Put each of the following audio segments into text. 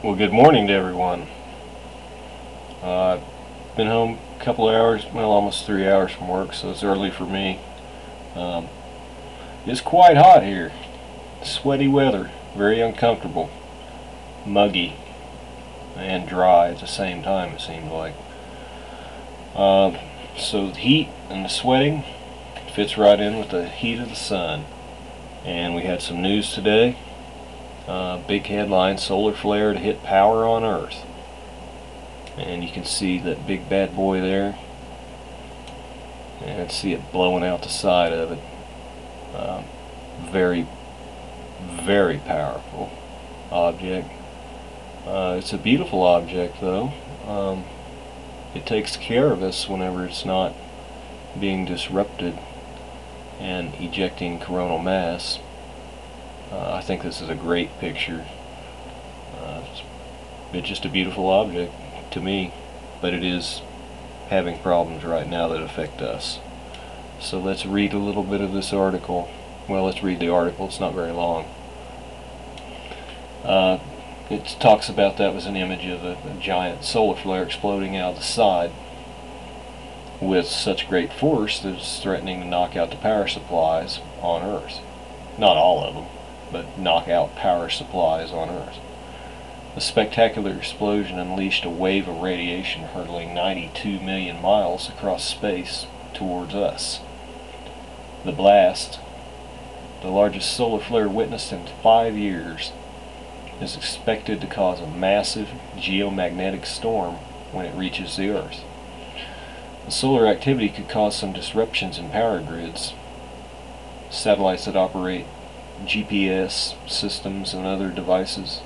Well, good morning to everyone. Been home a couple of hours, well, almost 3 hours from work, so it's early for me. Um, it's quite hot here. Sweaty weather, very uncomfortable, muggy, and dry at the same time, it seems like. So the heat and the sweating fits right in with the heat of the sun. And we had some news today. Big headline, solar flare to hit power on Earth. And you can see that big bad boy there, and see it blowing out the side of it. Very, very powerful object. It's a beautiful object, though. It takes care of us whenever it's not being disrupted and ejecting coronal mass. I think this is a great picture. It's just a beautiful object to me, but it is having problems right now that affect us. So let's read a little bit of this article. Well, let's read the article. It's not very long. It talks about that was an image of a giant solar flare exploding out of the side with such great force that it's threatening to knock out the power supplies on Earth. Not all of them, but knock out power supplies on Earth. The spectacular explosion unleashed a wave of radiation hurtling 92 million miles across space towards us. The blast, the largest solar flare witnessed in 5 years, is expected to cause a massive geomagnetic storm when it reaches the Earth. The solar activity could cause some disruptions in power grids. Satellites that operate GPS systems and other devices,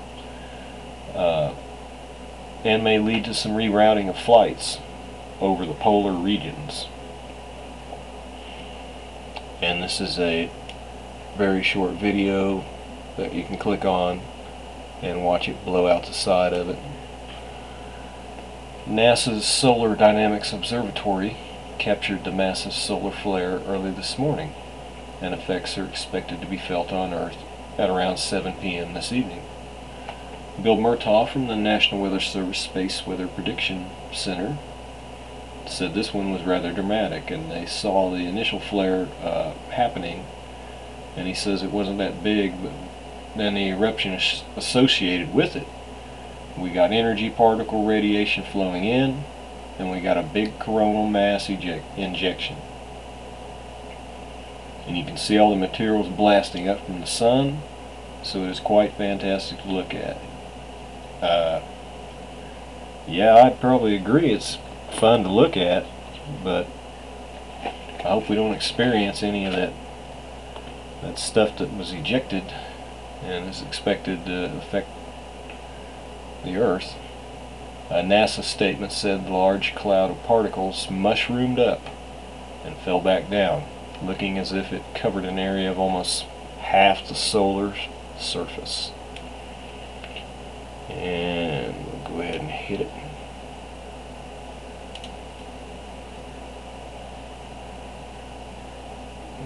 and may lead to some rerouting of flights over the polar regions. And this is a very short video that you can click on and watch it blow out the side of it. NASA's Solar Dynamics Observatory captured the massive solar flare early this morning, and effects are expected to be felt on Earth at around 7 p.m. this evening. Bill Murtaugh from the National Weather Service Space Weather Prediction Center said this one was rather dramatic, and they saw the initial flare happening, and he says it wasn't that big, but then the eruption associated with it. We got energy particle radiation flowing in, and we got a big coronal mass injection. And you can see all the materials blasting up from the sun, so it is quite fantastic to look at. Yeah, I'd probably agree it's fun to look at, but I hope we don't experience any of that stuff that was ejected and is expected to affect the Earth. A NASA statement said the large cloud of particles mushroomed up and fell back down, looking as if it covered an area of almost half the solar surface. And we'll go ahead and hit it.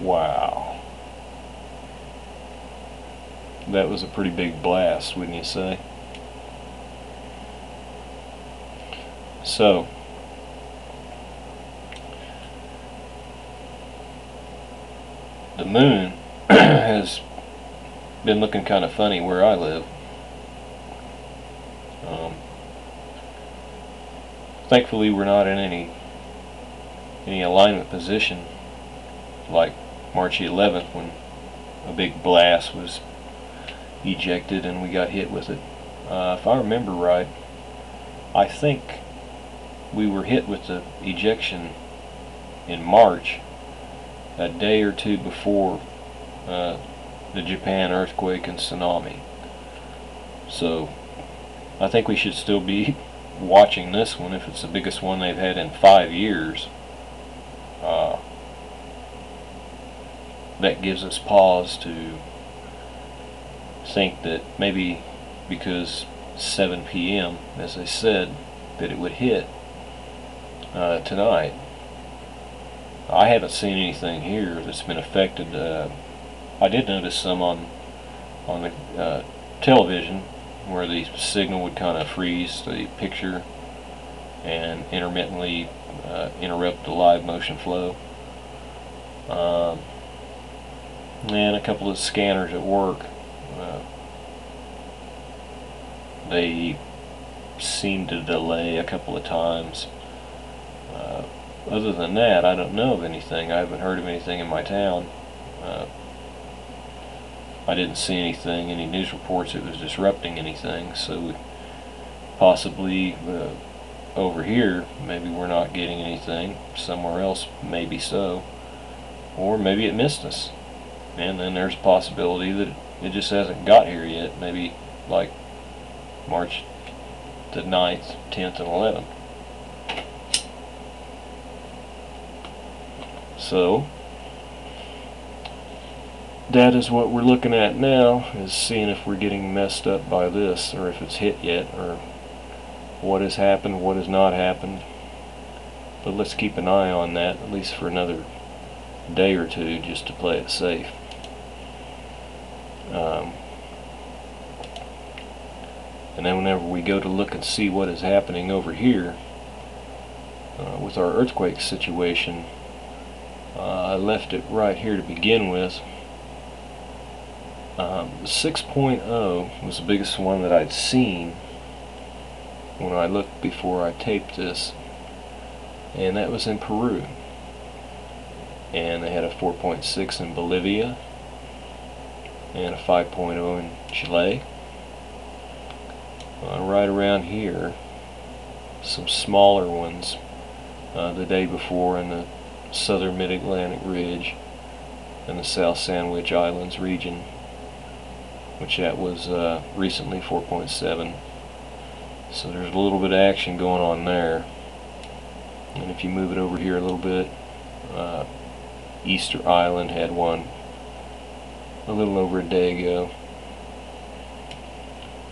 Wow. That was a pretty big blast, wouldn't you say? So, the moon has been looking kind of funny where I live. Thankfully, we're not in any alignment position like March 11th when a big blast was ejected and we got hit with it. If I remember right, I think we were hit with the ejection in March, a day or two before the Japan earthquake and tsunami. So I think we should still be watching this one if it's the biggest one they've had in 5 years. That gives us pause to think that maybe because 7 p.m., as I said, that it would hit tonight. I haven't seen anything here that's been affected. I did notice some on the television where the signal would kind of freeze the picture and intermittently interrupt the live motion flow. And a couple of scanners at work, they seem to delay a couple of times. Other than that, I don't know of anything. I haven't heard of anything in my town. I didn't see anything, any news reports that was disrupting anything, so possibly over here maybe we're not getting anything. Somewhere else maybe so, or maybe it missed us, and then there's a possibility that it just hasn't got here yet, maybe like March the 9th, 10th, and 11th. So that is what we're looking at now, is seeing if we're getting messed up by this, or if it's hit yet, or what has happened, what has not happened. But let's keep an eye on that, at least for another day or two, just to play it safe. And then whenever we go to look and see what is happening over here with our earthquake situation, I left it right here to begin with. The 6.0 was the biggest one that I'd seen when I looked before I taped this, and that was in Peru. And they had a 4.6 in Bolivia and a 5.0 in Chile. Right around here, some smaller ones the day before in the southern mid-Atlantic ridge and the South Sandwich Islands region, which that was recently 4.7. So there's a little bit of action going on there. And if you move it over here a little bit, Easter Island had one a little over a day ago.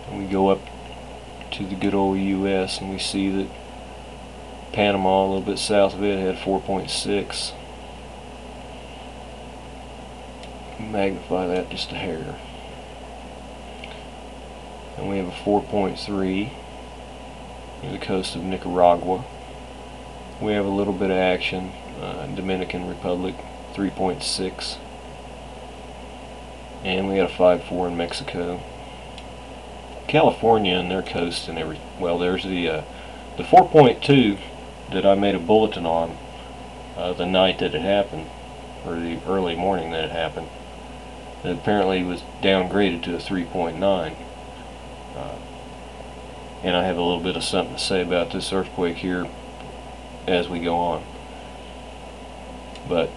And we go up to the good old US and we see that Panama, a little bit south of it, had 4.6. Magnify that just a hair. And we have a 4.3 near the coast of Nicaragua. We have a little bit of action in Dominican Republic, 3.6. And we got a 5.4 in Mexico. California and their coast and every, well, there's the 4.2 that I made a bulletin on the night that it happened, or the early morning that it happened. It apparently was downgraded to a 3.9. And I have a little bit of something to say about this earthquake here as we go on. But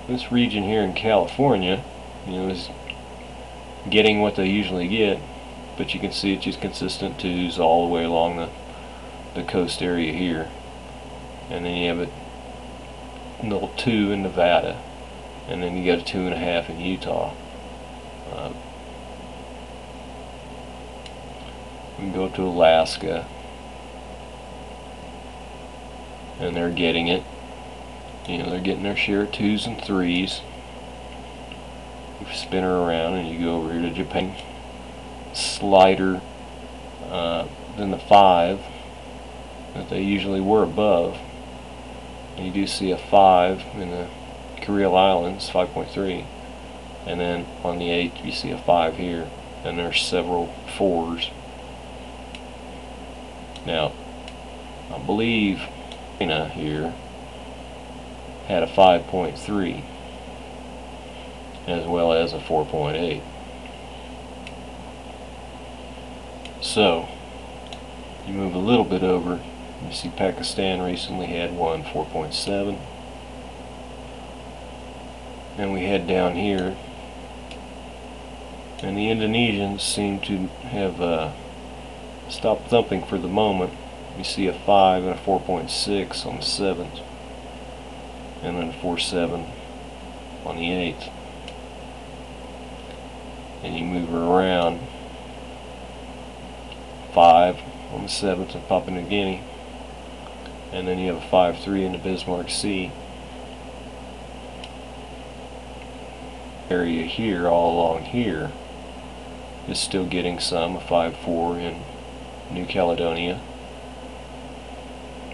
this region here in California, you know, is getting what they usually get, but you can see it's just consistent twos all the way along the coast area here. And then you have a little 2 in Nevada, and then you got a 2.5 in Utah. We can go up to Alaska, and they're getting it. You know, they're getting their share of 2s and 3s. You spin her around and you go over here to Japan. Slighter than the 5 that they usually were above. And you do see a 5 in the Kuril Islands, 5.3. And then on the 8th you see a 5 here. And there's several 4s. Now, I believe China here had a 5.3 as well as a 4.8. So, you move a little bit over, you see Pakistan recently had one, 4.7. And we head down here, and the Indonesians seem to have stopped thumping for the moment. You see a 5 and a 4.6 on the 7th, and then a 4.7 on the 8th. And you move her around, 5 on the 7th in Papua New Guinea, and then you have a 5.3 in the Bismarck Sea. Area here, all along here, is still getting some, a 5.4 in New Caledonia,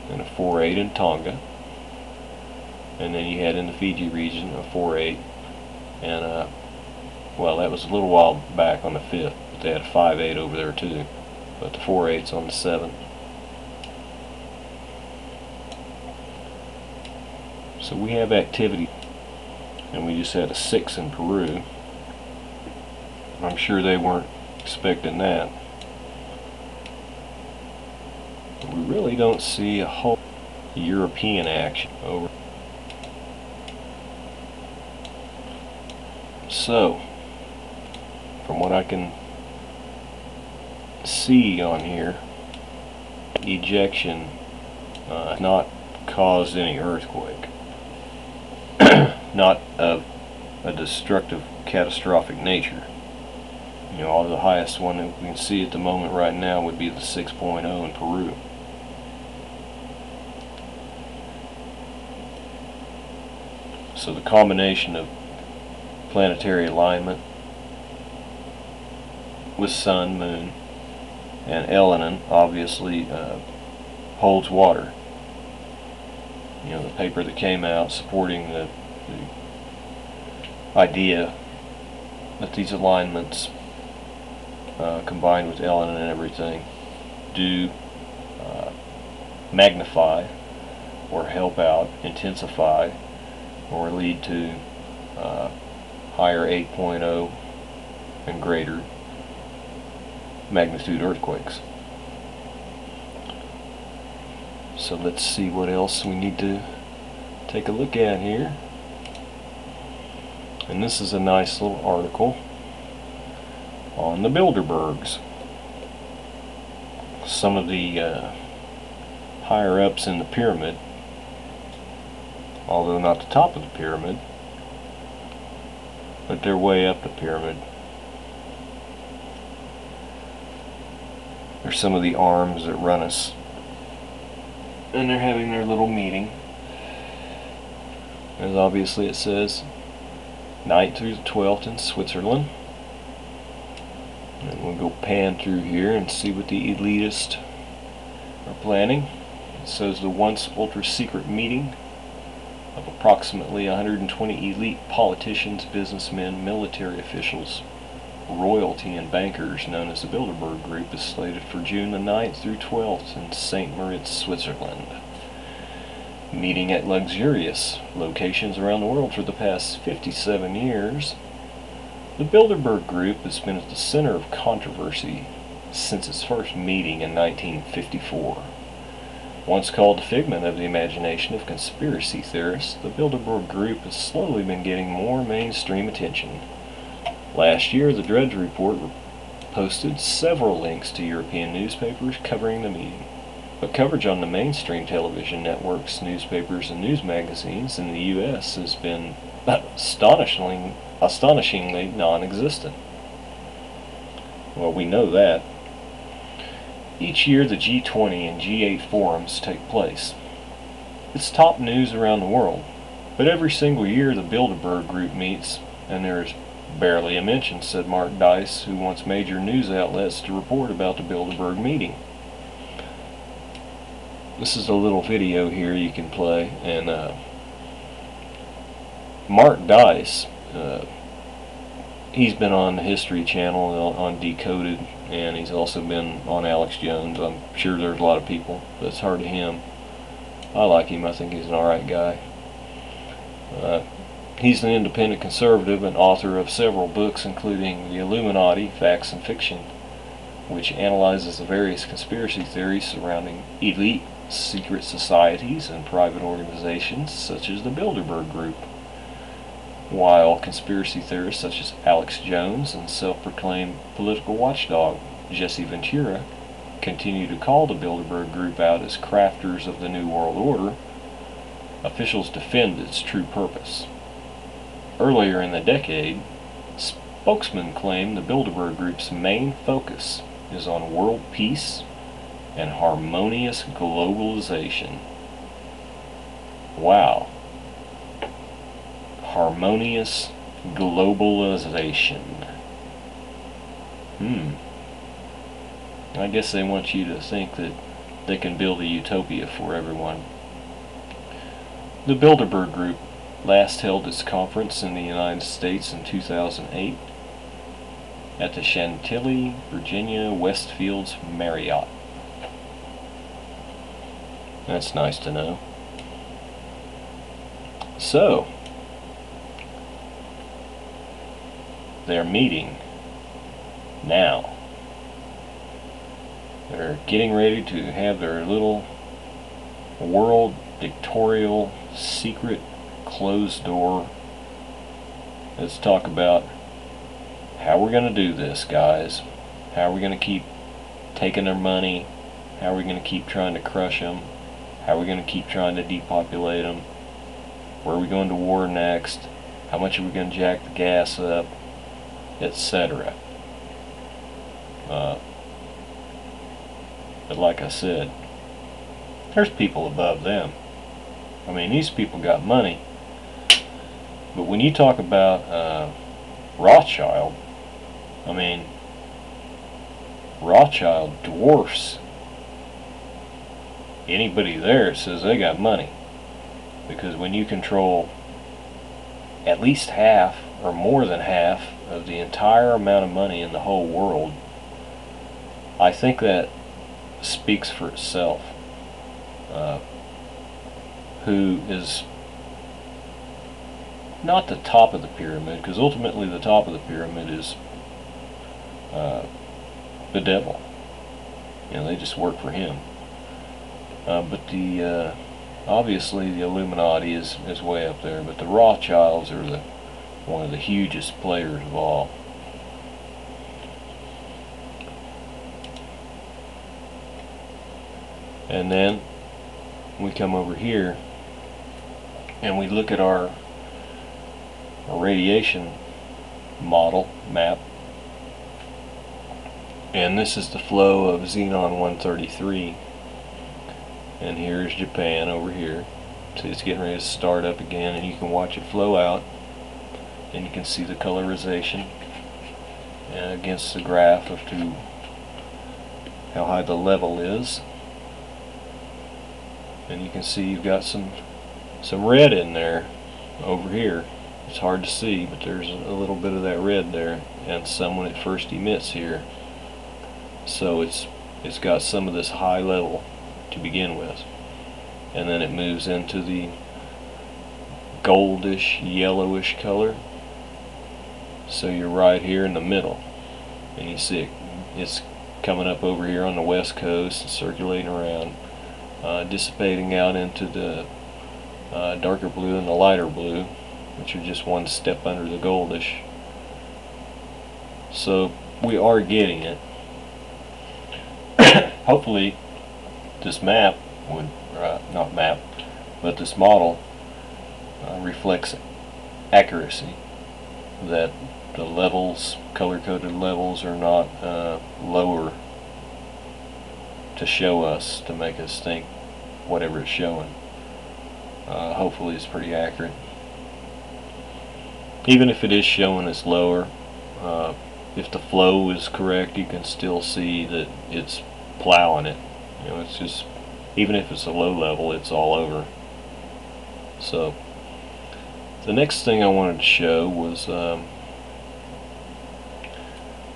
and a 4.8 in Tonga. And then you had in the Fiji region a 4.8, and well, that was a little while back on the 5th, but they had a 5.8 over there too. But the 4.8's on the 7th. So we have activity, and we just had a 6 in Peru. I'm sure they weren't expecting that. But we really don't see a whole European action over. So, from what I can see on here, ejection not caused any earthquake. Not of a destructive, catastrophic nature. You know, the highest one that we can see at the moment right now would be the 6.0 in Peru. So the combination of planetary alignment with Sun, Moon, and Elenin obviously holds water. You know, the paper that came out supporting the idea that these alignments combined with Elenin and everything do magnify or help out, intensify, or lead to higher 8.0 and greater magnitude earthquakes. So let's see what else we need to take a look at here. And this is a nice little article on the Bilderbergs. Some of the higher ups in the pyramid, although not the top of the pyramid, but they're way up the pyramid. There's some of the arms that run us, and they're having their little meeting. As obviously it says, 9th through the 12th in Switzerland. And we'll go pan through here and see what the elitists are planning. It says the once ultra secret meeting of approximately 120 elite politicians, businessmen, military officials, royalty, and bankers known as the Bilderberg Group is slated for June the 9th through 12th in St. Moritz, Switzerland. Meeting at luxurious locations around the world for the past 57 years, the Bilderberg Group has been at the center of controversy since its first meeting in 1954. Once called a figment of the imagination of conspiracy theorists, the Bilderberg Group has slowly been getting more mainstream attention. Last year, the Drudge Report posted several links to European newspapers covering the meeting. But coverage on the mainstream television networks, newspapers, and news magazines in the U.S. has been astonishingly non-existent. Well, we know that. Each year the G20 and G8 forums take place. It's top news around the world, but every single year the Bilderberg Group meets, and there is barely a mention, said Mark Dice, who wants major news outlets to report about the Bilderberg meeting. This is a little video here you can play, and Mark Dice, he's been on the History Channel on Decoded, and he's also been on Alex Jones. I'm sure there's a lot of people that's heard of him. I like him. I think he's an alright guy. He's an independent conservative and author of several books, including The Illuminati, Facts and Fiction, which analyzes the various conspiracy theories surrounding elite secret societies and private organizations such as the Bilderberg Group, while conspiracy theorists such as Alex Jones and self-proclaimed political watchdog Jesse Ventura continue to call the Bilderberg Group out as crafters of the New World Order. Officials defend its true purpose. Earlier in the decade, spokesmen claimed the Bilderberg Group's main focus is on world peace and harmonious globalization. Wow. Harmonious globalization. I guess they want you to think that they can build a utopia for everyone. The Bilderberg Group last held its conference in the United States in 2008 at the Chantilly, Virginia Westfields Marriott. That's nice to know. So, they're meeting now. They're getting ready to have their little world dictatorial secret closed door. Let's talk about how we're going to do this, guys. How are we going to keep taking their money? How are we going to keep trying to crush them? How are we going to keep trying to depopulate them? Where are we going to war next? How much are we going to jack the gas up? Etc. But like I said, there's people above them. I mean, these people got money. But when you talk about Rothschild, I mean, Rothschild dwarfs anybody there that says they got money. Because when you control at least half or more than half of the entire amount of money in the whole world, I think that speaks for itself. Who is not the top of the pyramid, because ultimately the top of the pyramid is the devil. You know, they just work for him. But the obviously the Illuminati is way up there, but the Rothschilds are one of the hugest players of all. And then we come over here and we look at our radiation model map, and this is the flow of xenon 133, and here's Japan over here. See, it's getting ready to start up again, and you can watch it flow out, and you can see the colorization against the graph of how high the level is. And you can see you've got some red in there over here. It's hard to see, but there's a little bit of that red there, and some when it first emits here. So it's got some of this high level to begin with, and then it moves into the goldish yellowish color. So you're right here in the middle, and you see it's coming up over here on the west coast and circulating around, dissipating out into the darker blue and the lighter blue, which are just one step under the goldish. So we are getting it. Hopefully this map would, not map, but this model reflects accuracy, that the levels, color-coded levels, are not lower to show us, to make us think whatever it's showing. Hopefully it's pretty accurate. Even if it is showing us lower, if the flow is correct, you can still see that it's plowing it. You know, it's just, even if it's a low level, it's all over. So the next thing I wanted to show was the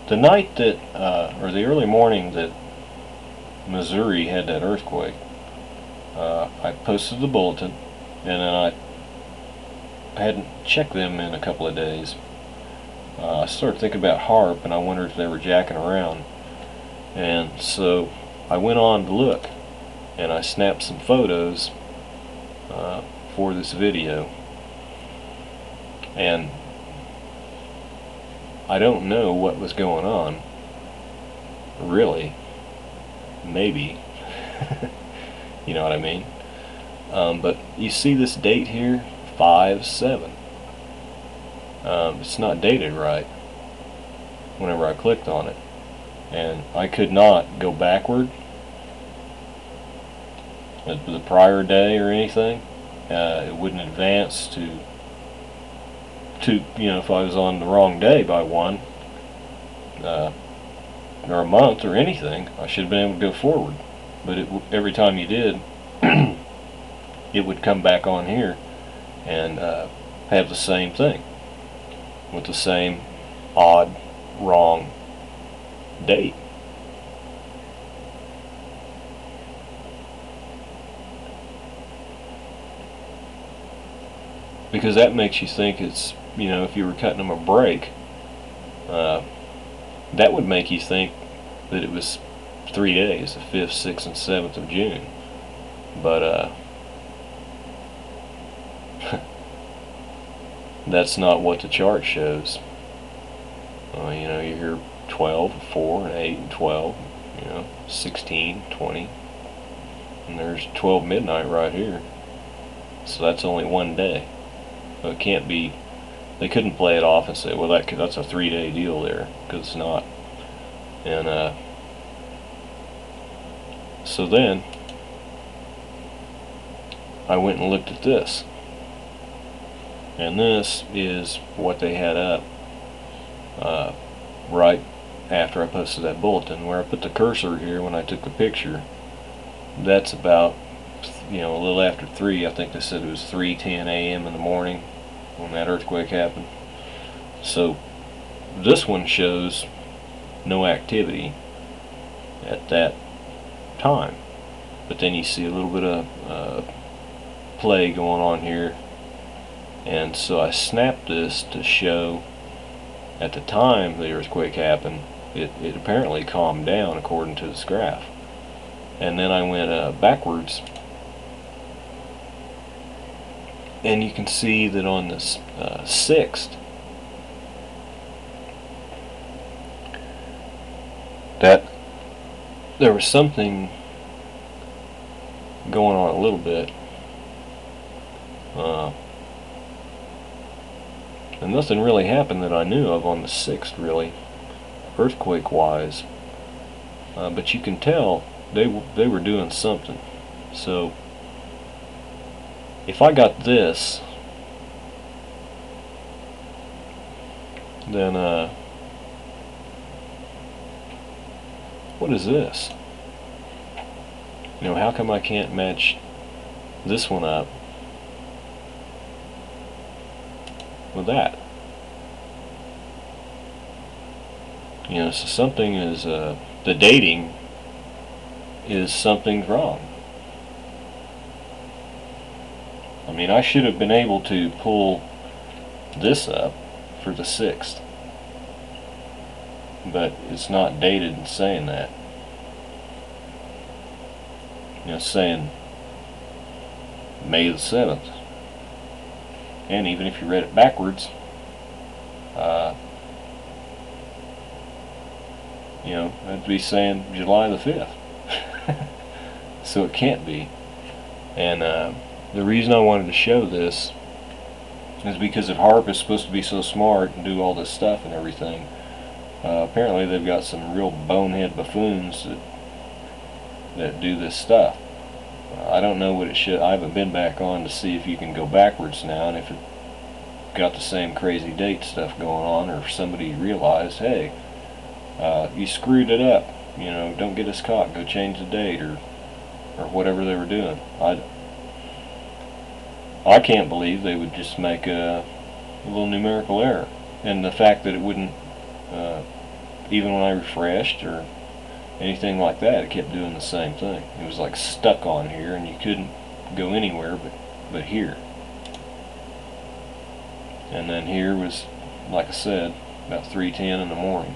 night that, or the early morning that Missouri had that earthquake. I posted the bulletin, and then I hadn't checked them in a couple of days. I started thinking about HAARP, and I wondered if they were jacking around. And so I went on to look, and I snapped some photos for this video. And I don't know what was going on, really. Maybe. You know what I mean? But you see this date here, 5/7. It's not dated right whenever I clicked on it, and I could not go backward the prior day or anything. It wouldn't advance to you know, if I was on the wrong day by one, or a month or anything. I should have been able to go forward. But every time you did, it would come back on here and have the same thing with the same odd, wrong date. Because that makes you think it's, you know, if you were cutting them a break, that would make you think that it was 3 days, the 5th, 6th, and 7th of June. But that's not what the chart shows. You know, you hear 12, 4, and 8, and 12, you know, 16, 20, and there's 12 midnight right here. So that's only 1 day. So it can't be, they couldn't play it off and say, well, that's a 3-day deal there, because it's not. And so then I went and looked at this, and this is what they had up right after I posted that bulletin. Where I put the cursor here when I took the picture, that's about, you know, a little after 3. I think they said it was 3:10 a.m. in the morning when that earthquake happened. So this one shows no activity at that time, but then you see a little bit of play going on here, and so I snapped this to show at the time the earthquake happened, it apparently calmed down according to this graph. And then I went backwards, and you can see that on this 6th, that there was something going on a little bit, and nothing really happened that I knew of on the 6th, really, earthquake wise, but you can tell they were doing something. So if I got this, then what is this? You know, how come I can't match this one up with that? You know, so something is, the dating is something's wrong. I mean, I should have been able to pull this up for the 6th, but it's not dated and saying that. You know, it's saying May the 7th. And even if you read it backwards, you know, it'd be saying July the 5th. So it can't be. And the reason I wanted to show this is because if HAARP is supposed to be so smart and do all this stuff and everything, apparently they've got some real bonehead buffoons that do this stuff. I don't know what it should. I haven't been back on to see if you can go backwards now, and if it got the same crazy date stuff going on, or if somebody realized, hey, you screwed it up, you know, don't get us caught, go change the date, or whatever they were doing. I can't believe they would just make a little numerical error, and the fact that it wouldn't, even when I refreshed or anything like that, it kept doing the same thing. It was like stuck on here, and you couldn't go anywhere but here. And then here was, like I said, about 3:10 in the morning.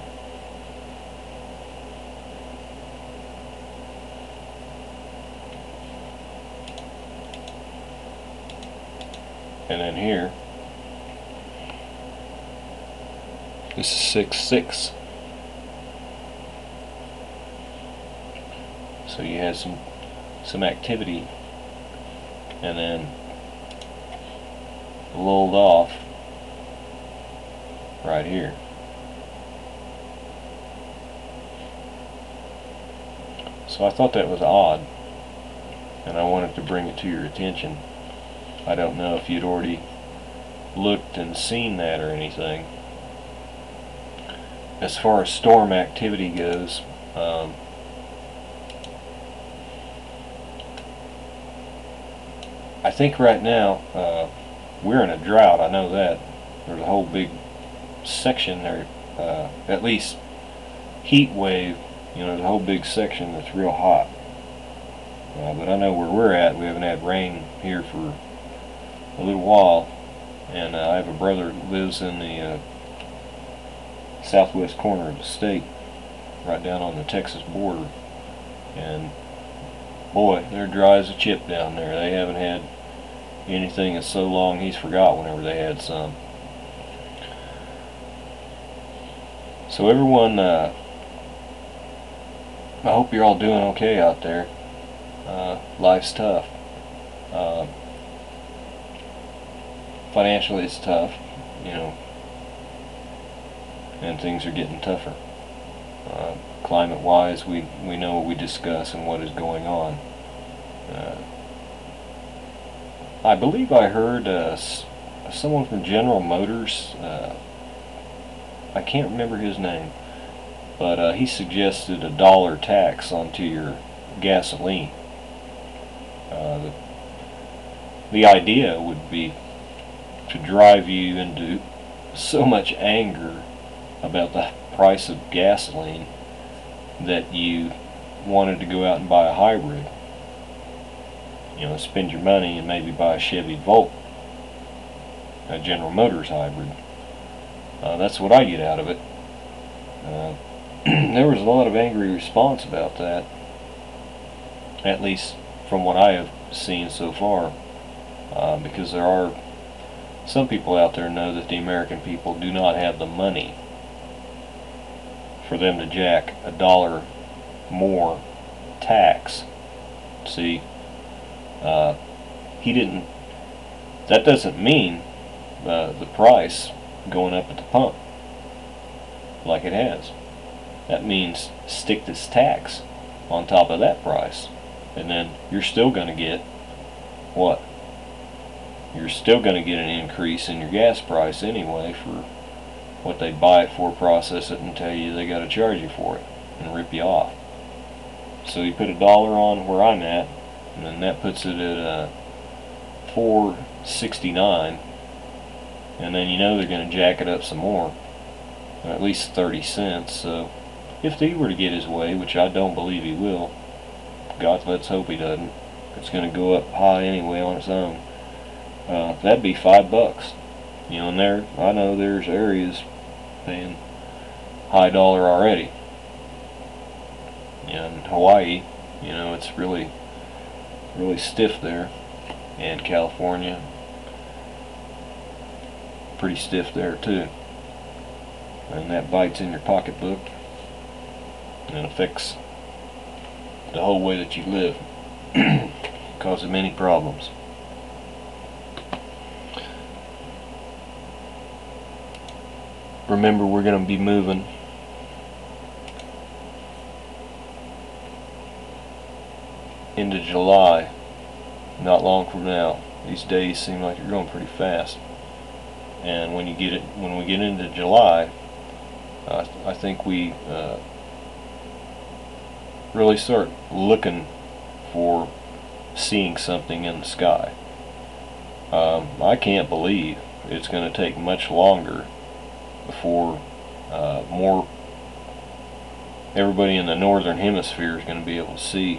And then here, this is 6/6. So you had some activity, and then lulled off right here. So I thought that was odd, and I wanted to bring it to your attention. I don't know if you'd already looked and seen that or anything, as far as storm activity goes, I think right now we're in a drought. I know that. There's a whole big section there, at least heat wave, you know, there's a whole big section that's real hot. But I know where we're at, we haven't had rain here for a little while, and I have a brother that lives in the southwest corner of the state, right down on the Texas border, and boy, they're dry as a chip down there. They haven't had anything in so long he's forgot whenever they had some. So everyone, I hope you're all doing okay out there. Life's tough. Financially it's tough, you know, and things are getting tougher. Climate-wise, we know what we discuss and what is going on. I believe I heard someone from General Motors, I can't remember his name, but he suggested $1 tax onto your gasoline. The idea would be to drive you into so much anger about the price of gasoline that you wanted to go out and buy a hybrid. You know, spend your money and maybe buy a Chevy Volt, a General Motors hybrid. That's what I get out of it. There was a lot of angry response about that, at least from what I have seen so far, because there are some people out there know that the American people do not have the money for them to jack $1 more tax. See, he didn't. That doesn't mean the price going up at the pump like it has. That means stick this tax on top of that price, and then you're still going to get what? You're still going to get an increase in your gas price anyway for what they buy it for, process it, and tell you they got to charge you for it and rip you off. So you put $1 on where I'm at, and then that puts it at $4.69, and then you know they're going to jack it up some more, at least 30 cents. So if he were to get his way, which I don't believe he will, God, let's hope he doesn't. It's going to go up high anyway on its own. That'd be $5. You know, and there, I know there's areas paying high dollar already. In Hawaii, you know, it's really stiff there, and California, pretty stiff there too. And that bites in your pocketbook and affects the whole way that you live, causing many problems. Remember, we're going to be moving into July, not long from now. These days seem like they're going pretty fast, and when we get into July, I think we really start looking for seeing something in the sky. I can't believe it's going to take much longer before everybody in the northern hemisphere is going to be able to see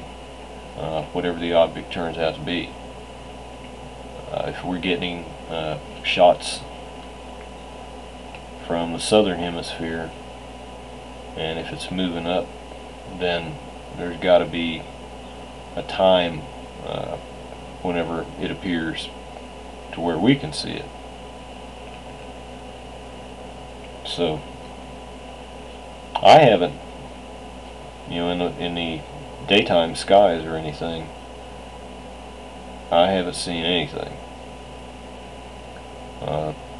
whatever the object turns out to be. If we're getting shots from the southern hemisphere, and if it's moving up, then there's got to be a time whenever it appears to where we can see it. So I haven't, you know, in the daytime skies or anything, I haven't seen anything.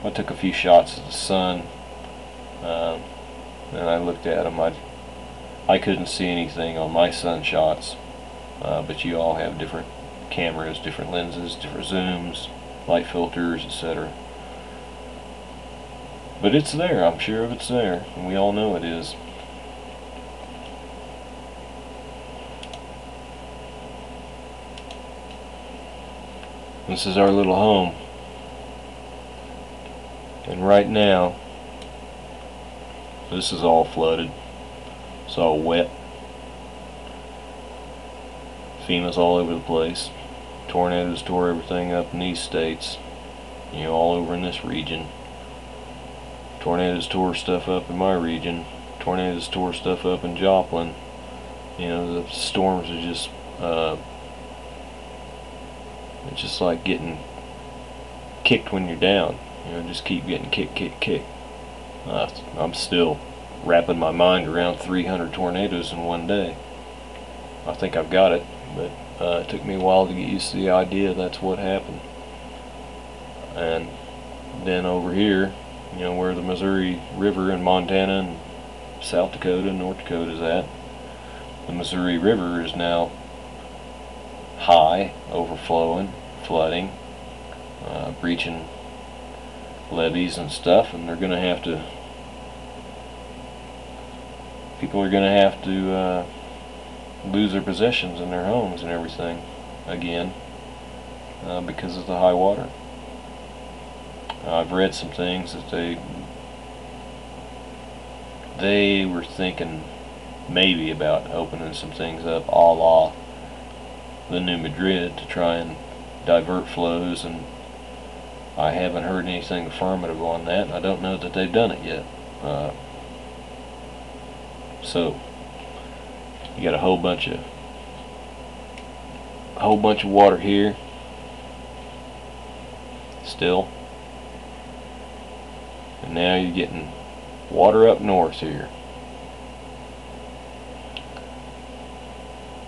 I took a few shots of the sun, and I looked at them. I couldn't see anything on my sun shots, but you all have different cameras, different lenses, different zooms, light filters, etc. But it's there. I'm sure of it's there, and we all know it is. This is our little home, and right now this is all flooded. It's all wet. FEMA's all over the place. Tornadoes tore everything up in these states, you know, all over in this region. Tornadoes tore stuff up in my region. Tornadoes tore stuff up in Joplin. You know, the storms are just it's just like getting kicked when you're down. You know, just keep getting kicked. I'm still wrapping my mind around 300 tornadoes in one day. I think I've got it, but it took me a while to get used to the idea that's what happened. And then over here, you know, where the Missouri River in Montana and South Dakota and North Dakota is at, the Missouri River is now high, overflowing, flooding, breaching levees and stuff, and they're going to have to, people are going to have to lose their possessions and their homes and everything again because of the high water. I've read some things that they were thinking maybe about opening some things up a la the New Madrid to try and divert flows, and I haven't heard anything affirmative on that, and I don't know that they've done it yet. So you got a whole bunch of water here still, and now you're getting water up north here,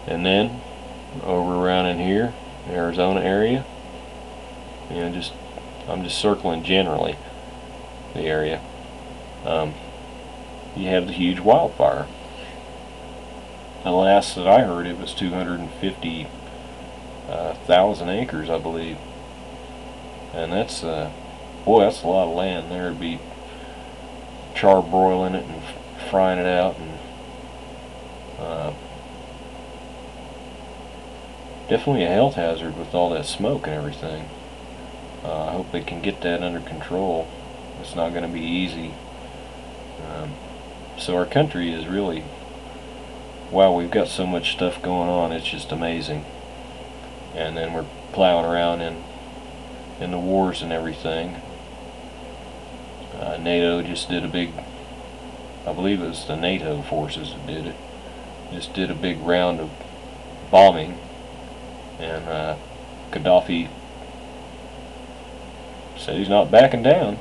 and then over around in here, Arizona area. You know, I'm just circling generally the area. You have the huge wildfire. The last that I heard, it was 250,000 acres, I believe, and that's boy, that's a lot of land. There'd be charbroiling it and frying it out, and definitely a health hazard with all that smoke and everything. I hope they can get that under control. It's not going to be easy. So our country is really, wow, we've got so much stuff going on, it's just amazing. And then we're plowing around in the wars and everything. NATO just did a big, I believe it was the NATO forces that did it, just did a big round of bombing, and Gaddafi said he's not backing down.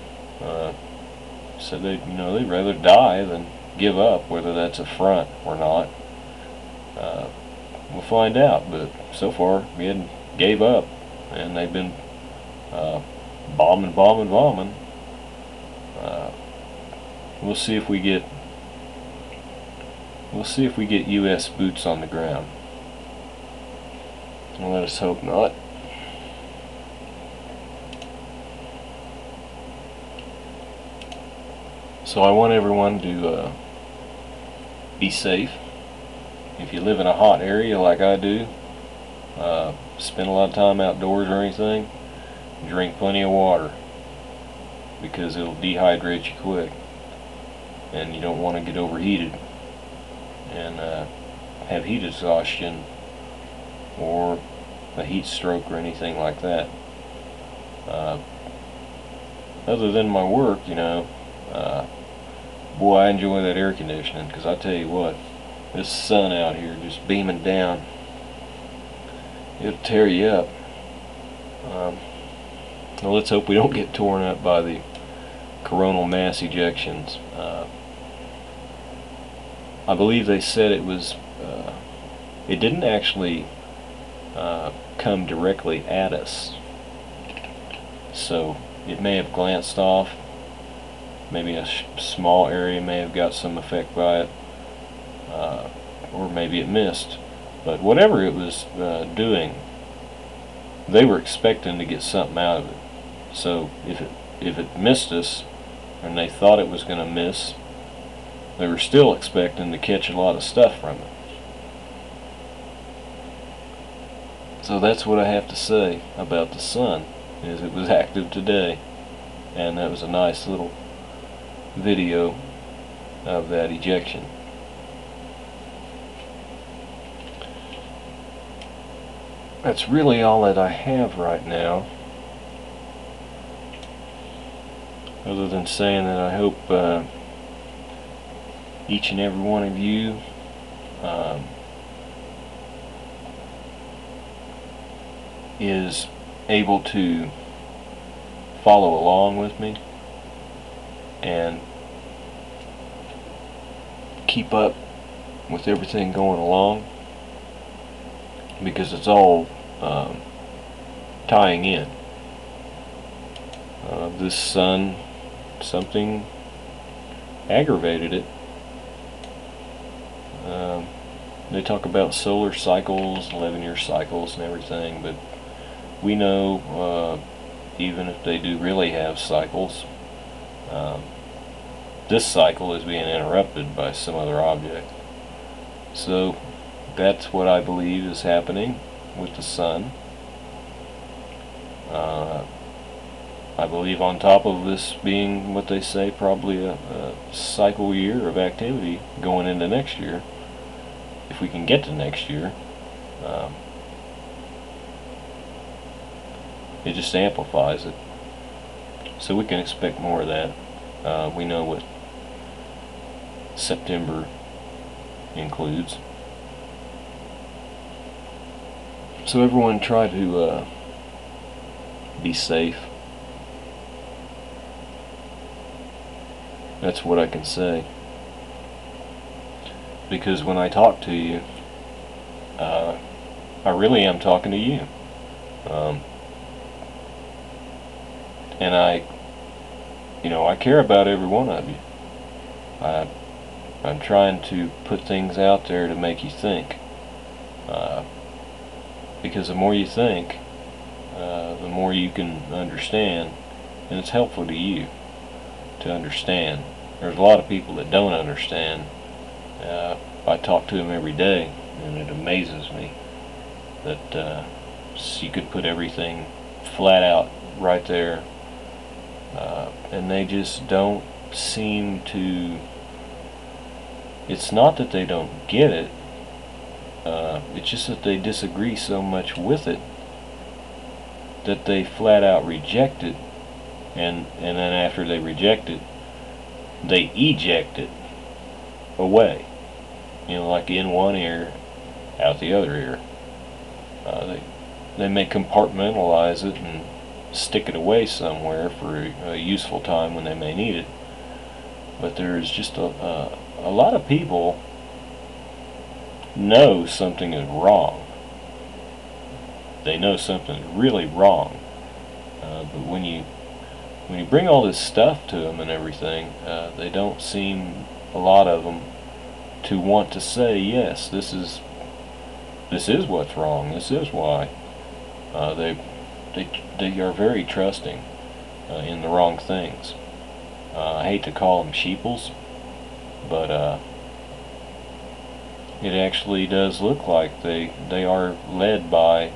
Said they'd rather die than give up, whether that's a front or not. We'll find out, but so far we hadn't gave up, and they've been bombing. We'll see if we get U.S. boots on the ground. Well, let us hope not. So I want everyone to be safe. If you live in a hot area like I do, spend a lot of time outdoors or anything, drink plenty of water, because it'll dehydrate you quick, and you don't want to get overheated and have heat exhaustion or a heat stroke or anything like that. Other than my work, you know, boy, I enjoy that air conditioning, because I tell you what, this sun out here just beaming down, it'll tear you up. Well, let's hope we don't get torn up by the coronal mass ejections. I believe they said it was, it didn't actually come directly at us, so it may have glanced off. Maybe a small area may have got some effect by it, or maybe it missed. But whatever it was doing, they were expecting to get something out of it. So if it missed us, and they thought it was going to miss, they were still expecting to catch a lot of stuff from it. So that's what I have to say about the sun, is it was active today, and that was a nice little video of that ejection. That's really all that I have right now, other than saying that I hope each and every one of you is able to follow along with me and keep up with everything going along, because it's all tying in. This sun, something aggravated it. They talk about solar cycles, 11-year cycles and everything, but we know even if they do really have cycles, this cycle is being interrupted by some other object. So that's what I believe is happening with the sun. I believe on top of this being what they say probably a cycle year of activity going into next year, if we can get to next year, it just amplifies it. So we can expect more of that. We know what September includes. So everyone try to be safe. That's what I can say. Because when I talk to you, I really am talking to you. And I care about every one of you. I'm trying to put things out there to make you think. Because the more you think, the more you can understand, and it's helpful to you to understand. There's a lot of people that don't understand. I talk to them every day, and it amazes me that you could put everything flat out right there, and they just don't seem to. It's not that they don't get it, it's just that they disagree so much with it that they flat out reject it, and then after they reject it, they eject it away, like in one ear, out the other ear. They may compartmentalize it and stick it away somewhere for a useful time when they may need it. But there's just a lot of people know something is wrong. They know something is really wrong. But when you bring all this stuff to them and everything, they don't seem, a lot of them, to want to say, yes, this is what's wrong. This is why. They are very trusting in the wrong things. I hate to call them sheeples, but it actually does look like they are led by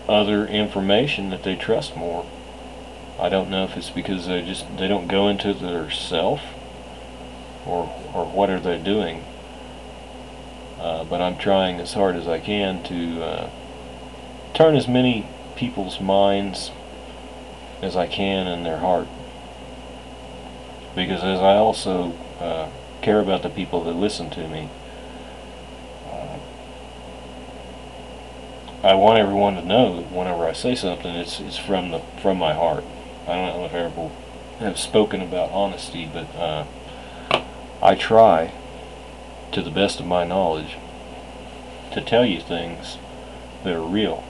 other information that they trust more. I don't know if it's because they don't go into their self, or what are they doing. But I'm trying as hard as I can to turn as many people's minds as I can in their heart. Because as I also care about the people that listen to me, I want everyone to know that whenever I say something, it's from my heart. I don't know if I ever have spoken about honesty, but I try, to the best of my knowledge, to tell you things that are real.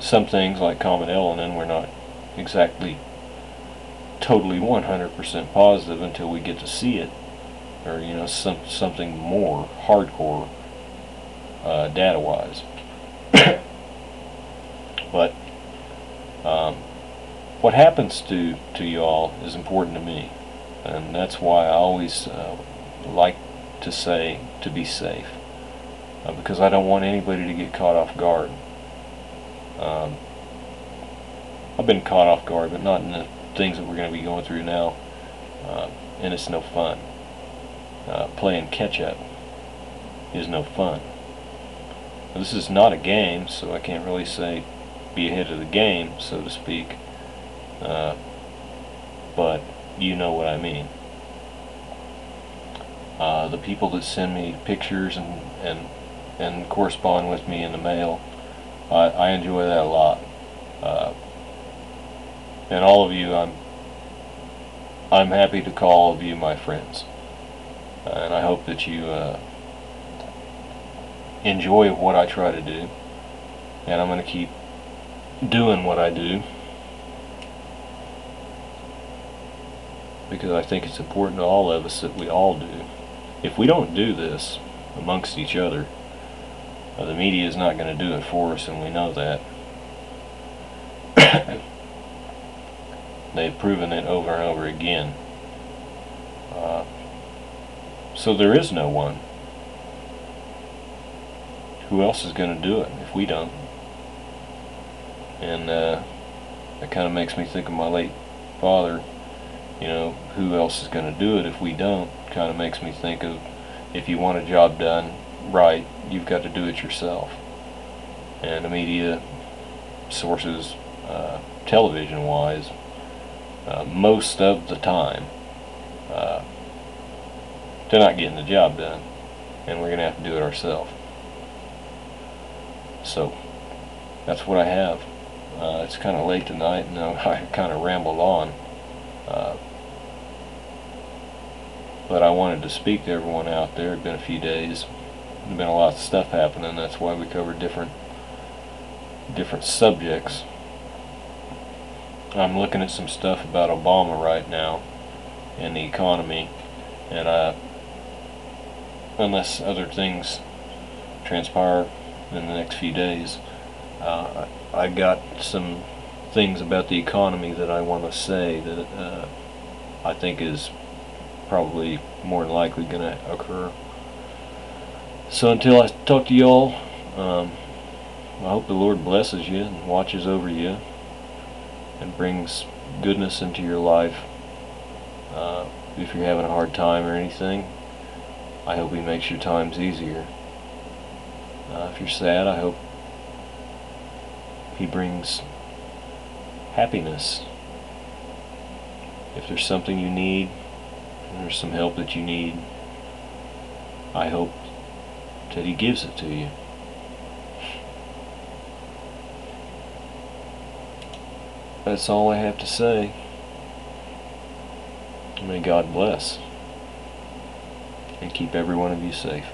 Some things like comet elenin, we're not exactly totally 100% positive until we get to see it, or something more hardcore data-wise. But what happens to y'all is important to me, and that's why I always like to say to be safe, because I don't want anybody to get caught off guard. I've been caught off guard, but not in the things that we're going to be going through now, and it's no fun. Playing catch-up is no fun. This is not a game, so I can't really say be ahead of the game, so to speak, but you know what I mean. The people that send me pictures and correspond with me in the mail, I enjoy that a lot. And all of you, I'm happy to call all of you my friends, and I hope that you enjoy what I try to do, and I'm going to keep doing what I do, because I think it's important to all of us that we all do. If we don't do this amongst each other, the media is not going to do it for us, and we know that. They've proven it over and over again. So there is no one. Who else is going to do it if we don't? And that kind of makes me think of my late father. You know, who else is going to do it if we don't? Kind of makes me think of, if you want a job done right, you've got to do it yourself. And the media sources, television-wise, most of the time, they're not getting the job done, and we're going to have to do it ourselves. So that's what I have. It's kind of late tonight, and I kind of rambled on. But I wanted to speak to everyone out there. It's been a few days. There's been a lot of stuff happening. That's why we covered different subjects. I'm looking at some stuff about Obama right now and the economy, and unless other things transpire in the next few days, I got some things about the economy that I want to say that I think is probably more than likely going to occur. So until I talk to y'all, I hope the Lord blesses you and watches over you and brings goodness into your life. If you're having a hard time or anything, I hope He makes your times easier. If you're sad, I hope He brings happiness. If there's something you need, there's some help that you need, I hope that He gives it to you. That's all I have to say. May God bless and keep every one of you safe.